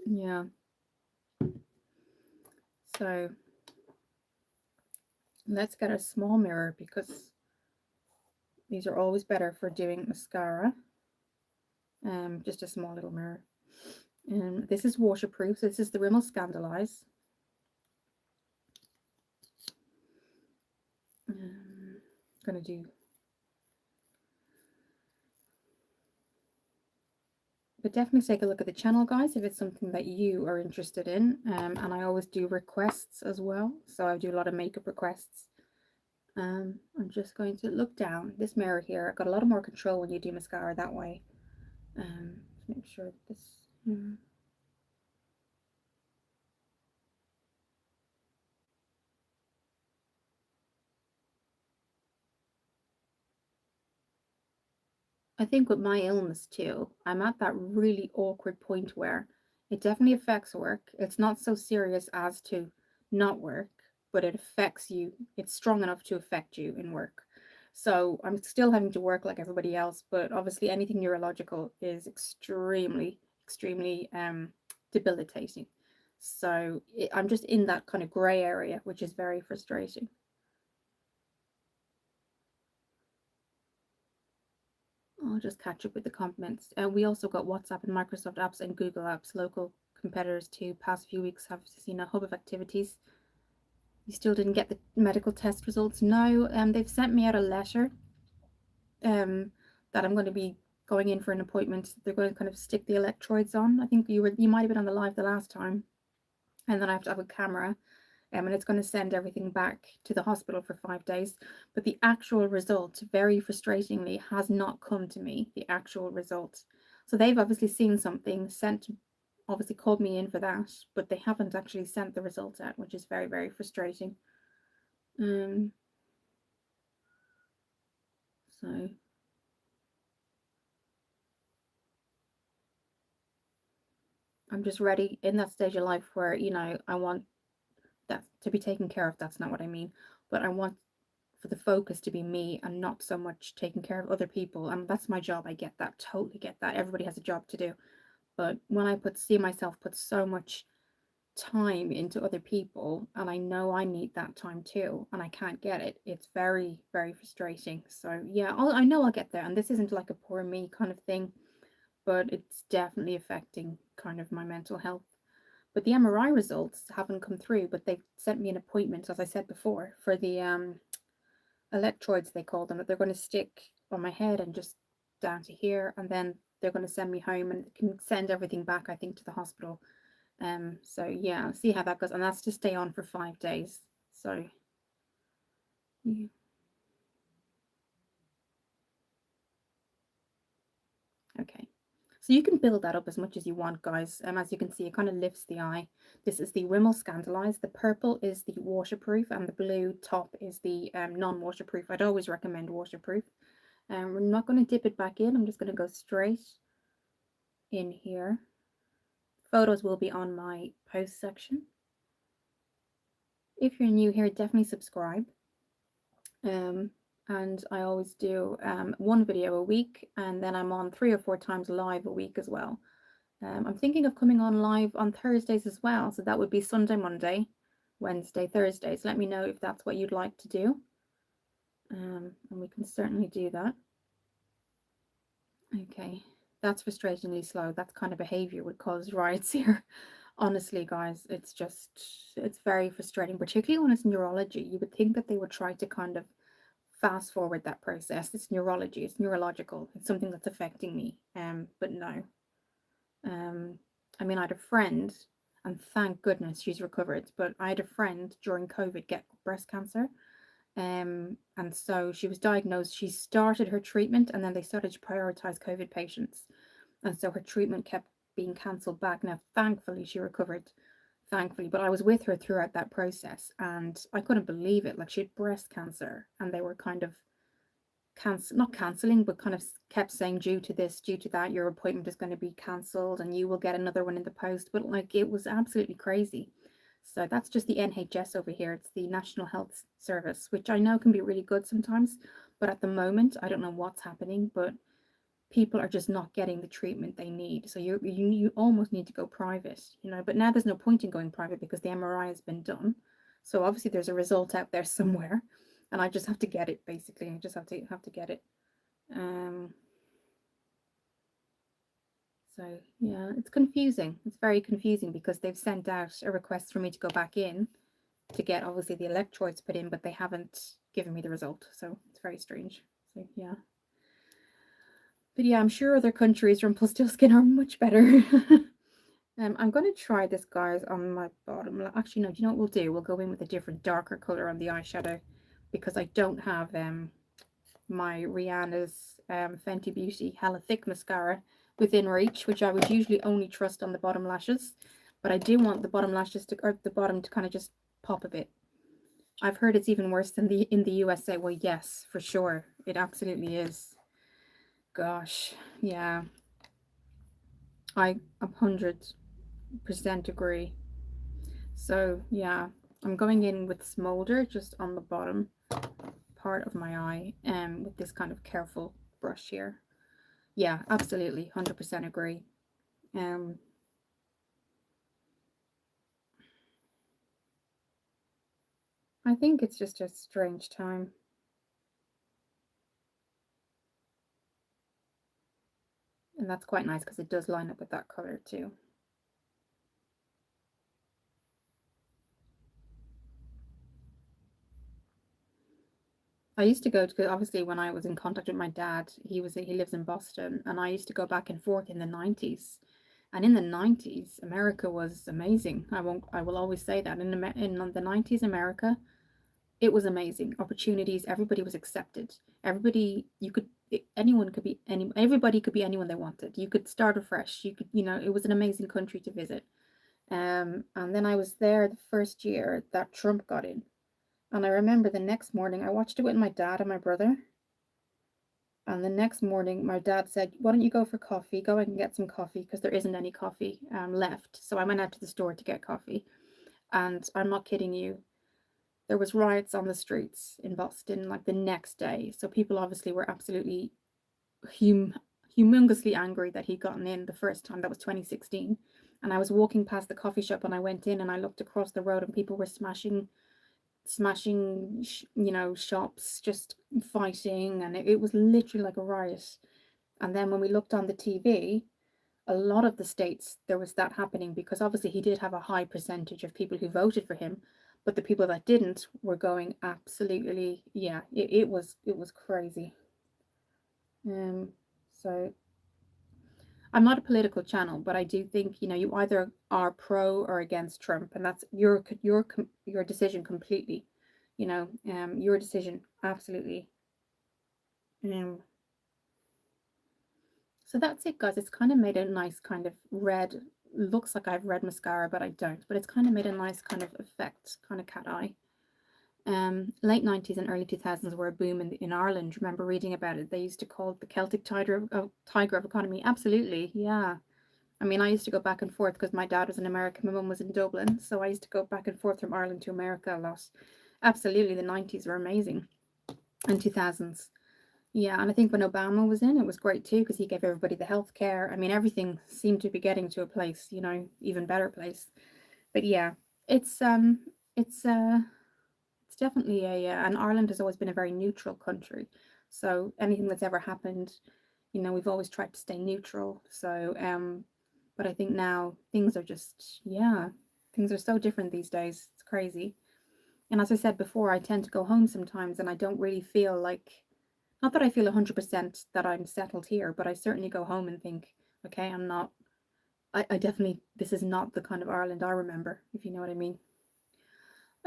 Yeah. So let's get a small mirror because these are always better for doing mascara. Just a small little mirror. This is waterproof. So this is the Rimmel Scandaleyes. Gonna do. But definitely take a look at the channel, guys, if it's something that you are interested in. And I always do requests as well. So I do a lot of makeup requests. I'm just going to look down this mirror here. I've got a lot of more control when you do mascara that way. Make sure this. I think with my illness too, I'm at that really awkward point where it definitely affects work. It's not so serious as to not work, but it affects you. It's strong enough to affect you in work. So I'm still having to work like everybody else, but obviously anything neurological is extremely, extremely debilitating. So I'm just in that kind of gray area, which is very frustrating. I'll just catch up with the compliments. We also got WhatsApp and Microsoft apps and Google apps, local competitors too. Past few weeks have seen a hub of activities. You still didn't get the medical test results? No, they've sent me out a letter that I'm going to be going in for an appointment. They're going to kind of stick the electrodes on. I think you might have been on the live the last time. And then I have to have a camera. And it's going to send everything back to the hospital for 5 days. But the actual result, very frustratingly, has not come to me, the actual result. So they've obviously seen something, obviously called me in for that, but they haven't actually sent the result out, which is very, very frustrating. So I'm just ready in that stage of life where, you know, I want that to be taken care of. That's not what I mean. but I want for the focus to be me and not so much taking care of other people. And that's my job. I get that, totally get that. Everybody has a job to do. But when I see myself put so much time into other people and I know I need that time too and I can't get it, it's very, very frustrating. So yeah, I know I'll get there. And this isn't like a poor me kind of thing, but it's definitely affecting kind of my mental health. But the MRI results haven't come through, but they've sent me an appointment, as I said before, for the electrodes, they call them, that they're going to stick on my head and just down to here, and then they're going to send me home and can send everything back, I think, to the hospital. So yeah, I'll see how that goes, and that's to stay on for 5 days. So yeah. Okay. So you can build that up as much as you want, guys. As you can see, it kind of lifts the eye. This is the Rimmel Scandaleyes. The purple is the waterproof, and the blue top is the non-waterproof. I'd always recommend waterproof. We're not going to dip it back in. I'm just going to go straight in here. Photos will be on my post section. If you're new here, definitely subscribe. And I always do one video a week, and then I'm on 3 or 4 times live a week as well. I'm thinking of coming on live on Thursdays as well, so that would be Sunday, Monday, Wednesday, Thursday. So let me know if that's what you'd like to do, and we can certainly do that. Okay, that's frustratingly slow. That kind of behavior would cause riots here. Honestly, guys, it's very frustrating, particularly when it's neurology. You would think that they would try to kind of fast forward that process. It's neurology, it's neurological, it's something that's affecting me. But no. I mean, I had a friend, and thank goodness she's recovered, but I had a friend during COVID get breast cancer. And so she was diagnosed, she started her treatment, and then they started to prioritize COVID patients. And so her treatment kept being cancelled back. Now, thankfully, she recovered, thankfully, but I was with her throughout that process, and I couldn't believe it. Like, she had breast cancer, and they were kind of not cancelling, but kind of kept saying, due to this, due to that, your appointment is going to be cancelled and you will get another one in the post. But like, it was absolutely crazy. So that's just the NHS over here. It's the National Health Service, which I know can be really good sometimes, but at the moment I don't know what's happening, but people are just not getting the treatment they need. So you almost need to go private, you know. But now there's no point in going private because the MRI has been done. So obviously there's a result out there somewhere, and I just have to get it. Basically, I just have to get it. So yeah, it's confusing. It's very confusing because they've sent out a request for me to go back in to get obviously the electrodes put in, but they haven't given me the result. So it's very strange. So yeah. But yeah, I'm sure other countries' Rumpelstiltskin are much better. I'm going to try this, guys, on my bottom. Actually, no, do you know what we'll do? We'll go in with a different, darker color on the eyeshadow because I don't have my Rihanna's Fenty Beauty Hella Thick mascara within reach, which I would usually only trust on the bottom lashes. But I do want the bottom lashes to, or the bottom to kind of just pop a bit. I've heard it's even worse than in the USA. Well, yes, for sure. It absolutely is. Gosh, yeah. I 100% agree. So yeah, I'm going in with Smolder just on the bottom part of my eye, with this kind of careful brush here. Yeah, absolutely, 100% agree. I think it's just a strange time. And that's quite nice because it does line up with that color too. I used to go to, obviously when I was in contact with my dad, he lives in Boston, and I used to go back and forth in the 90s. And in the 90s, America was amazing. I will always say that in the 90s, America, it was amazing. Opportunities, everybody was accepted. Anyone could be everybody could be anyone they wanted. You could start afresh. You could, it was an amazing country to visit. And then I was there the first year that Trump got in. And I remember the next morning, I watched it with my dad and my brother. And the next morning, my dad said, "Why don't you go for coffee? Go and get some coffee because there isn't any coffee left." So I went out to the store to get coffee. And I'm not kidding you. there was riots on the streets in Boston like the next day. So people obviously were absolutely hum- humongously angry that he'd gotten in the first time. That was 2016. And I was walking past the coffee shop and I went in and I looked across the road and people were smashing, shops, just fighting. And it was literally like a riot. And then when we looked on the TV, a lot of the states there was that happening because obviously he did have a high percentage of people who voted for him, but the people that didn't were going absolutely, yeah, it was crazy. So I'm not a political channel, but I do think you either are pro or against Trump, and that's your decision completely. Your decision absolutely. Um, so that's it, guys. It's kind of made a nice kind of red. Looks like I have red mascara, but I don't. But it's kind of made a nice kind of effect, kind of cat eye. Late 90s and early 2000s were a boom in Ireland. Remember reading about it? They used to call it the Celtic tiger of economy. Absolutely, yeah. I mean, I used to go back and forth because my dad was in America, my mum was in Dublin, so I used to go back and forth from Ireland to America a lot. Absolutely, the 90s were amazing, and 2000s. Yeah, and I think when Obama was in, it was great too because he gave everybody the health care. I mean, everything seemed to be getting to a place, even better place. But yeah, it's um, it's uh, it's definitely and Ireland has always been a very neutral country. So anything that's ever happened, we've always tried to stay neutral. So but I think now things are just, yeah, things are so different these days. It's crazy. And as I said before, I tend to go home sometimes and I don't really feel like, not that I feel 100% that I'm settled here, but I certainly go home and think, okay, I'm not, I definitely, this is not the kind of Ireland I remember, if you know what I mean.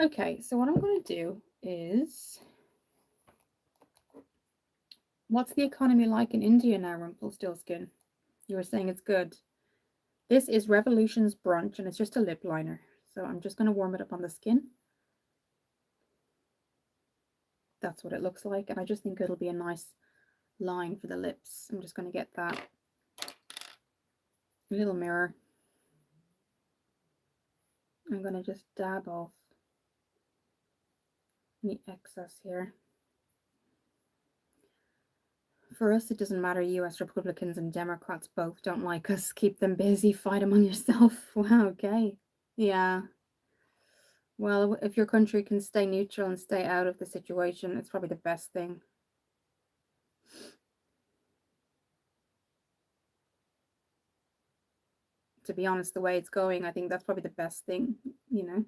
Okay, so what I'm going to do is, what's the economy like in India now, Rumpelstiltskin? You were saying it's good. This is Revolution's Brunch, and it's just a lip liner. So I'm just going to warm it up on the skin. That's what it looks like, and I just think it'll be a nice line for the lips. I'm just going to get that little mirror. I'm going to just dab off any excess here. For us, it doesn't matter. US Republicans and Democrats both don't like us. Keep them busy, fight them on yourself. Wow, okay. Yeah. Well, if your country can stay neutral and stay out of the situation, it's probably the best thing. To be honest, the way it's going, I think that's probably the best thing, you know.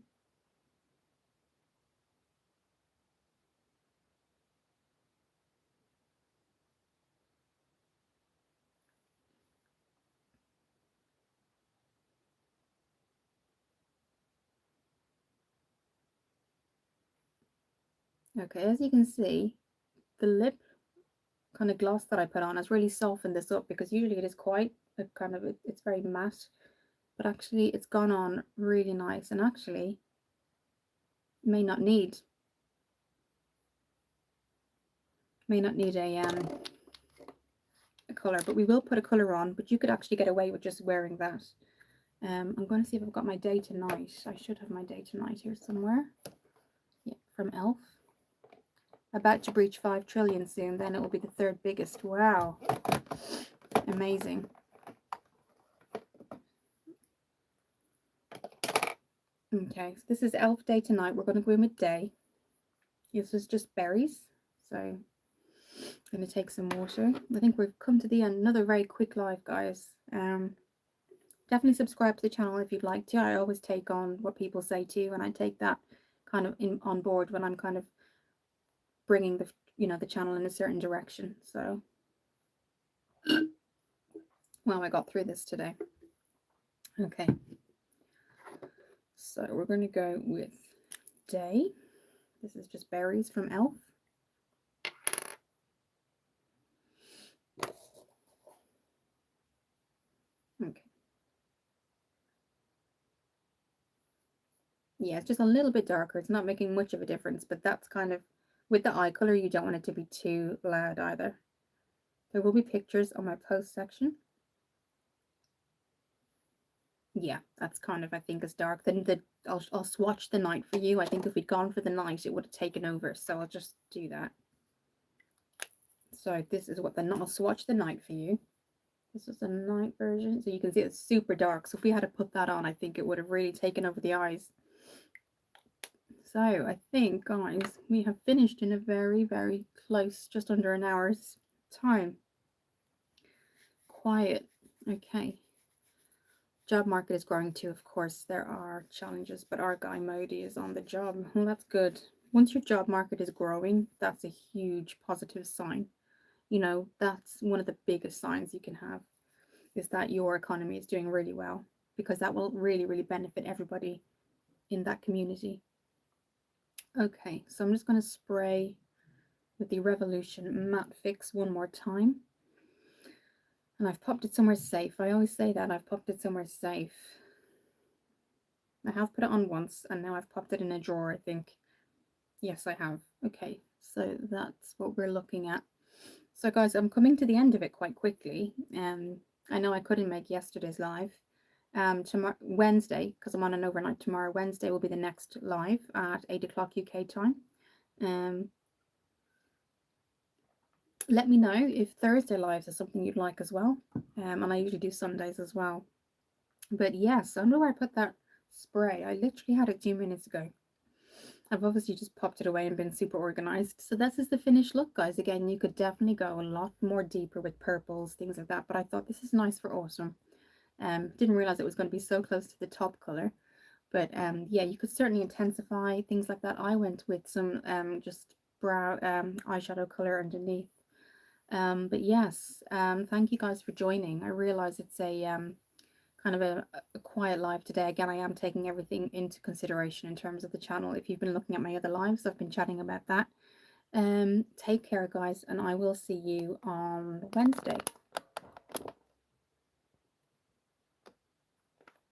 Okay, as you can see, the lip kind of gloss that I put on has really softened this up because usually it is quite a kind of, it's very matte, but actually it's gone on really nice and actually may not need a color, but we will put a color on, but you could actually get away with just wearing that. I'm going to see if I've got my day tonight. I should have my day tonight here somewhere. Yeah, from Elf. About to breach 5 trillion soon, then it will be the third biggest. Wow. Amazing. Okay, so this is Elf Day tonight. We're going to go in with day. This is just berries. So I'm going to take some water. I think we've come to the end. Another very quick live, guys. Definitely subscribe to the channel if you'd like to. I always take on what people say to you, and I take that kind of on board when I'm kind of bringing the channel in a certain direction. So, well, I got through this today. Okay, so we're going to go with day. This is just berries from Elf. Okay. Yeah, it's just a little bit darker. It's not making much of a difference, but that's kind of, with the eye color, you don't want it to be too loud either. There will be pictures on my post section. Yeah, that's kind of, I think, as dark. Then I'll swatch the night for you. I think if we'd gone for the night, it would have taken over. So I'll just do that. So this is what I'll swatch the night for you. This is the night version. So you can see it's super dark. So if we had to put that on, I think it would have really taken over the eyes. So I think, guys, we have finished in a very, very close, just under an hour's time. Quiet. Okay. Job market is growing too, of course. There are challenges, but our guy Modi is on the job. Well, that's good. Once your job market is growing, that's a huge positive sign. You know, that's one of the biggest signs you can have, is that your economy is doing really well, because that will really, really benefit everybody in that community. Okay, so I'm just going to spray with the Revolution Matte Fix one more time. And I've popped it somewhere safe. I always say that, I've popped it somewhere safe. I have put it on once, and now I've popped it in a drawer, I think. Yes, I have. Okay, so that's what we're looking at. So guys, I'm coming to the end of it quite quickly. I know I couldn't make yesterday's live. Tomorrow, Wednesday, because I'm on an overnight tomorrow, Wednesday will be the next live at 8 o'clock UK time. Let me know if Thursday lives are something you'd like as well. And I usually do Sundays as well. But yes, I don't know where I put that spray. I literally had it 2 minutes ago. I've obviously just popped it away and been super organized. So this is the finished look, guys. Again, you could definitely go a lot more deeper with purples, things like that. But I thought this is nice for autumn. Didn't realize it was going to be so close to the top color. But yeah, you could certainly intensify things like that. I went with some just brow eyeshadow color underneath. But yes, thank you guys for joining. I realize it's a kind of a quiet live today. Again, I am taking everything into consideration in terms of the channel. If you've been looking at my other lives, I've been chatting about that. Take care, guys, and I will see you on Wednesday.